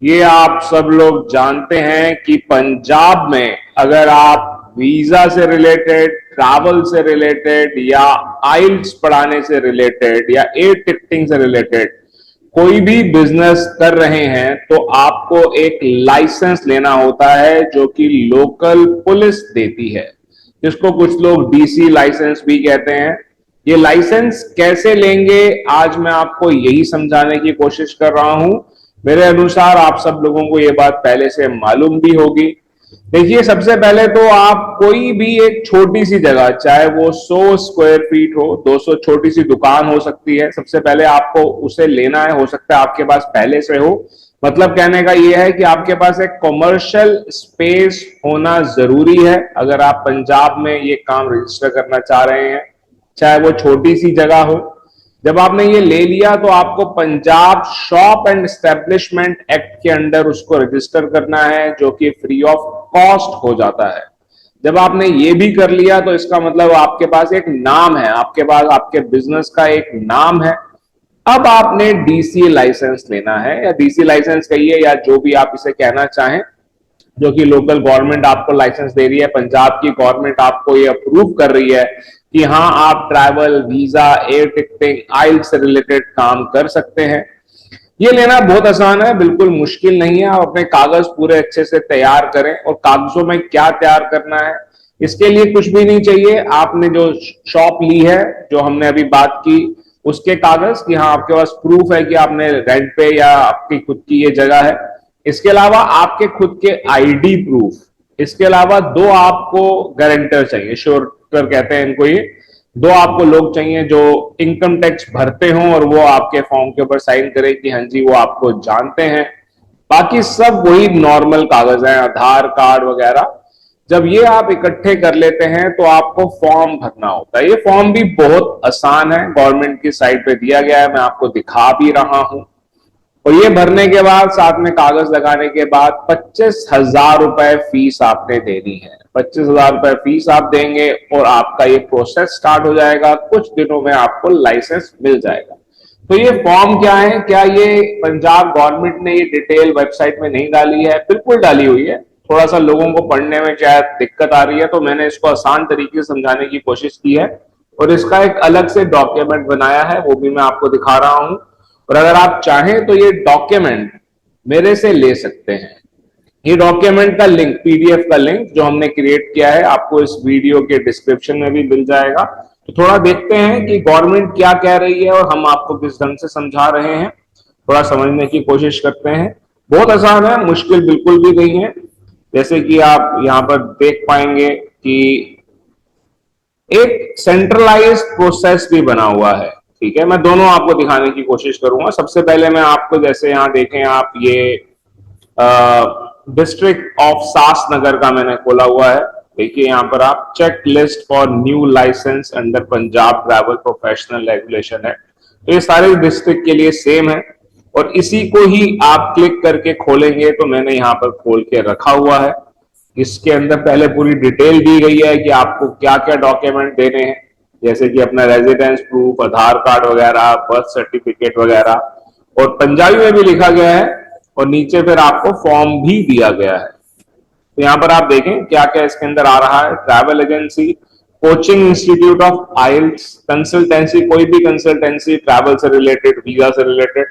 ये आप सब लोग जानते हैं कि पंजाब में अगर आप वीजा से रिलेटेड, ट्रैवल से रिलेटेड या आइल्स पढ़ाने से रिलेटेड या एयर टिकटिंग से रिलेटेड कोई भी बिजनेस कर रहे हैं तो आपको एक लाइसेंस लेना होता है जो कि लोकल पुलिस देती है, जिसको कुछ लोग डीसी लाइसेंस भी कहते हैं। ये लाइसेंस कैसे लेंगे, आज मैं आपको यही समझाने की कोशिश कर रहा हूं। मेरे अनुसार आप सब लोगों को ये बात पहले से मालूम भी होगी। देखिए, सबसे पहले तो आप कोई भी एक छोटी सी जगह, चाहे वो 100 स्क्वायर फीट हो, 200, छोटी सी दुकान हो सकती है, सबसे पहले आपको उसे लेना है। हो सकता है आपके पास पहले से हो। मतलब कहने का यह है कि आपके पास एक कॉमर्शियल स्पेस होना जरूरी है अगर आप पंजाब में ये काम रजिस्टर करना चाह रहे हैं, चाहे वो छोटी सी जगह हो। जब आपने ये ले लिया तो आपको Punjab shop and establishment act के अंडर उसको रजिस्टर करना है, जो कि फ्री ऑफ कॉस्ट हो जाता है। जब आपने ये भी कर लिया तो इसका मतलब आपके पास एक नाम है, आपके पास आपके बिजनेस का एक नाम है। अब आपने डीसी लाइसेंस लेना है, या डीसी लाइसेंस कहिए या जो भी आप इसे कहना चाहें, जो कि लोकल गवर्नमेंट आपको लाइसेंस दे रही है। पंजाब की गवर्नमेंट आपको ये अप्रूव कर रही है कि हाँ, आप ट्रैवल, वीजा, एयर टिकटिंग, आइल से रिलेटेड काम कर सकते हैं। ये लेना बहुत आसान है, बिल्कुल मुश्किल नहीं है। आप अपने कागज पूरे अच्छे से तैयार करें। और कागजों में क्या तैयार करना है, इसके लिए कुछ भी नहीं चाहिए। आपने जो शॉप ली है, जो हमने अभी बात की, उसके कागज कि हाँ, आपके पास प्रूफ है कि आपने रेंट पे या आपकी खुद की ये जगह है। इसके अलावा आपके खुद के आईडी प्रूफ। इसके अलावा दो आपको गारंटर चाहिए, श्योरटर कहते हैं इनको। ये दो आपको लोग चाहिए जो इनकम टैक्स भरते हों और वो आपके फॉर्म के ऊपर साइन करें कि हाँ जी, वो आपको जानते हैं। बाकी सब वही नॉर्मल कागज हैं, आधार कार्ड वगैरह। जब ये आप इकट्ठे कर लेते हैं तो आपको फॉर्म भरना होता है। ये फॉर्म भी बहुत आसान है, गवर्नमेंट की साइट पे दिया गया है, मैं आपको दिखा भी रहा हूं। और ये भरने के बाद, साथ में कागज लगाने के बाद, 25,000 रुपए फीस आपने देनी है। 25,000 रुपए फीस आप देंगे और आपका ये प्रोसेस स्टार्ट हो जाएगा। कुछ दिनों में आपको लाइसेंस मिल जाएगा। तो ये फॉर्म क्या है, क्या ये पंजाब गवर्नमेंट ने ये डिटेल वेबसाइट में नहीं डाली है? बिल्कुल डाली हुई है। थोड़ा सा लोगों को पढ़ने में शायद दिक्कत आ रही है, तो मैंने इसको आसान तरीके से समझाने की कोशिश की है। और इसका एक अलग से डॉक्यूमेंट बनाया है, वो भी मैं आपको दिखा रहा हूं। और अगर आप चाहें तो ये डॉक्यूमेंट मेरे से ले सकते हैं। ये डॉक्यूमेंट का लिंक, पीडीएफ का लिंक जो हमने क्रिएट किया है, आपको इस वीडियो के डिस्क्रिप्शन में भी मिल जाएगा। तो थोड़ा देखते हैं कि गवर्नमेंट क्या कह रही है और हम आपको किस ढंग से समझा रहे हैं। थोड़ा समझने की कोशिश करते हैं। बहुत आसान है, मुश्किल बिल्कुल भी नहीं है। जैसे कि आप यहां पर देख पाएंगे कि एक सेंट्रलाइज्ड प्रोसेस भी बना हुआ है। ठीक है, मैं दोनों आपको दिखाने की कोशिश करूंगा। सबसे पहले मैं आपको, जैसे यहां देखें आप, ये डिस्ट्रिक्ट ऑफ सास नगर का मैंने खोला हुआ है। देखिए यहां पर आप check list for new licence under Punjab travel professional regulation है। तो ये सारे डिस्ट्रिक्ट के लिए सेम है और इसी को ही आप क्लिक करके खोलेंगे तो मैंने यहां पर खोल के रखा हुआ है। इसके अंदर पहले पूरी डिटेल दी गई है कि आपको क्या क्या डॉक्यूमेंट देने हैं, जैसे कि अपना रेजिडेंस प्रूफ, आधार कार्ड वगैरह, बर्थ सर्टिफिकेट वगैरह। और पंजाबी में भी लिखा गया है और नीचे फिर आपको फॉर्म भी दिया गया है। तो यहां पर आप देखें क्या क्या इसके अंदर आ रहा है। Travel agency, coaching institute of IELTS, consultancy, कोई भी कंसल्टेंसी ट्रैवल से रिलेटेड, वीजा से related,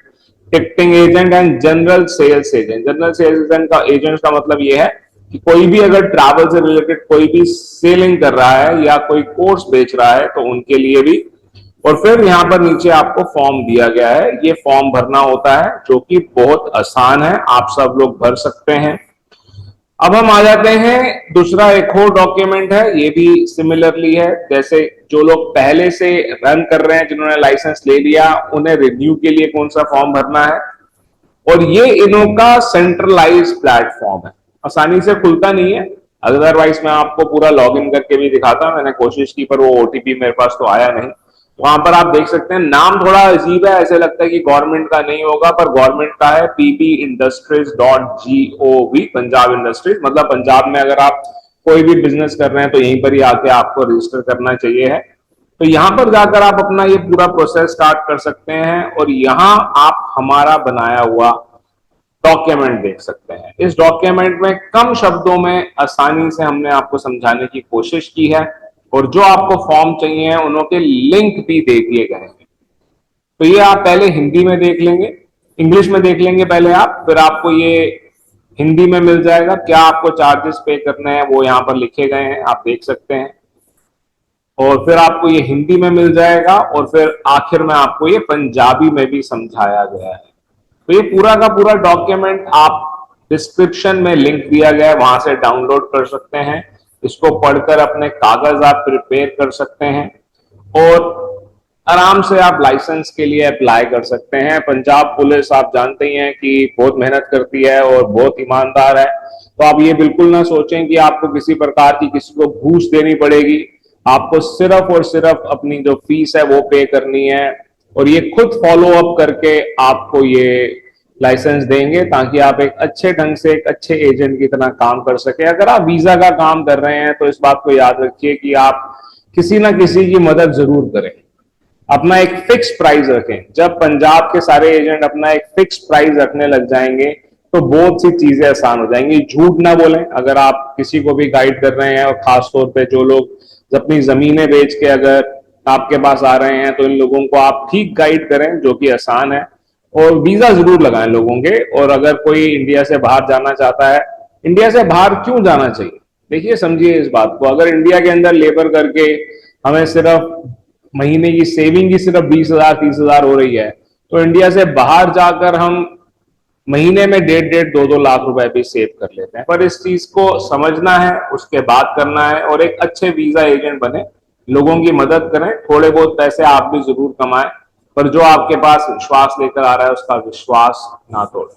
ticketing agent and general sales agent. General sales agent का, एजेंट का मतलब यह है कि कोई भी अगर ट्रैवल से रिलेटेड कोई भी सेलिंग कर रहा है या कोई कोर्स बेच रहा है तो उनके लिए भी। और फिर यहां पर नीचे आपको फॉर्म दिया गया है, ये फॉर्म भरना होता है, जो कि बहुत आसान है, आप सब लोग भर सकते हैं। अब हम आ जाते हैं, दूसरा एक और डॉक्यूमेंट है, ये भी सिमिलरली है। जैसे जो लोग पहले से रन कर रहे हैं, जिन्होंने लाइसेंस ले लिया, उन्हें रिन्यू के लिए कौन सा फॉर्म भरना है। और ये इनोका सेंट्रलाइज प्लेटफॉर्म है, आसानी से खुलता नहीं है। अदरवाइज मैं आपको पूरा लॉगिन करके भी दिखाता, मैंने कोशिश की पर वो ओटीपी मेरे पास तो आया नहीं। वहां पर आप देख सकते हैं, नाम थोड़ा अजीब है, ऐसे लगता है कि गवर्नमेंट का नहीं होगा, पर गवर्नमेंट का है। ppindustries.gov, Punjab industries. मतलब पंजाब में अगर आप कोई भी बिजनेस कर रहे हैं तो यहीं पर ही आके आपको रजिस्टर करना चाहिए है। तो यहां पर जाकर आप अपना ये पूरा प्रोसेस स्टार्ट कर सकते हैं। और यहां आप हमारा बनाया हुआ डॉक्यूमेंट देख सकते हैं। इस डॉक्यूमेंट में कम शब्दों में आसानी से हमने आपको समझाने की कोशिश की है और जो आपको फॉर्म चाहिए हैं उनके लिंक भी दे दिए गए हैं। तो ये आप पहले हिंदी में देख लेंगे, इंग्लिश में देख लेंगे पहले आप, फिर आपको ये हिंदी में मिल जाएगा। क्या आपको चार्जेस पे करने हैं वो यहाँ पर लिखे गए हैं, आप देख सकते हैं। और फिर आपको ये हिंदी में मिल जाएगा और फिर आखिर में आपको ये पंजाबी में भी समझाया गया है। तो ये पूरा का पूरा डॉक्यूमेंट आप डिस्क्रिप्शन में लिंक दिया गया है, वहां से डाउनलोड कर सकते हैं। इसको पढ़कर अपने कागज आप प्रिपेयर कर सकते हैं और आराम से आप लाइसेंस के लिए अप्लाई कर सकते हैं। पंजाब पुलिस आप जानते ही हैं कि बहुत मेहनत करती है और बहुत ईमानदार है। तो आप ये बिल्कुल ना सोचें कि आपको किसी प्रकार की किसी को घूस देनी पड़ेगी। आपको सिर्फ और सिर्फ अपनी जो फीस है वो पे करनी है और ये खुद फॉलो अप करके आपको ये लाइसेंस देंगे ताकि आप एक अच्छे ढंग से एक अच्छे एजेंट की तरह काम कर सके। अगर आप वीजा का काम कर रहे हैं तो इस बात को याद रखिए कि आप किसी ना किसी की मदद जरूर करें, अपना एक फिक्स प्राइस रखें। जब पंजाब के सारे एजेंट अपना एक फिक्स प्राइस रखने लग जाएंगे तो बहुत सी चीजें आसान हो जाएंगी। झूठ ना बोलें अगर आप किसी को भी गाइड कर रहे हैं, और खासतौर पे जो लोग अपनी जमीनें बेच के अगर आपके पास आ रहे हैं तो इन लोगों को आप ठीक गाइड करें, जो कि आसान है। और वीजा जरूर लगाएं लोगों के। और अगर कोई इंडिया से बाहर जाना चाहता है, इंडिया से बाहर क्यों जाना चाहिए, देखिए समझिए इस बात को। अगर इंडिया के अंदर लेबर करके हमें सिर्फ महीने की सेविंग ही सिर्फ 20,000 30,000 हो रही है, तो इंडिया से बाहर जाकर हम महीने में 1.5 लाख रुपए भी सेव कर लेते हैं। पर इस चीज को समझना है, उसके बाद करना है और एक अच्छे वीजा एजेंट बने, लोगों की मदद करें। थोड़े बहुत पैसे आप भी जरूर कमाएं, पर जो आपके पास विश्वास लेकर आ रहा है उसका विश्वास ना तोड़ें।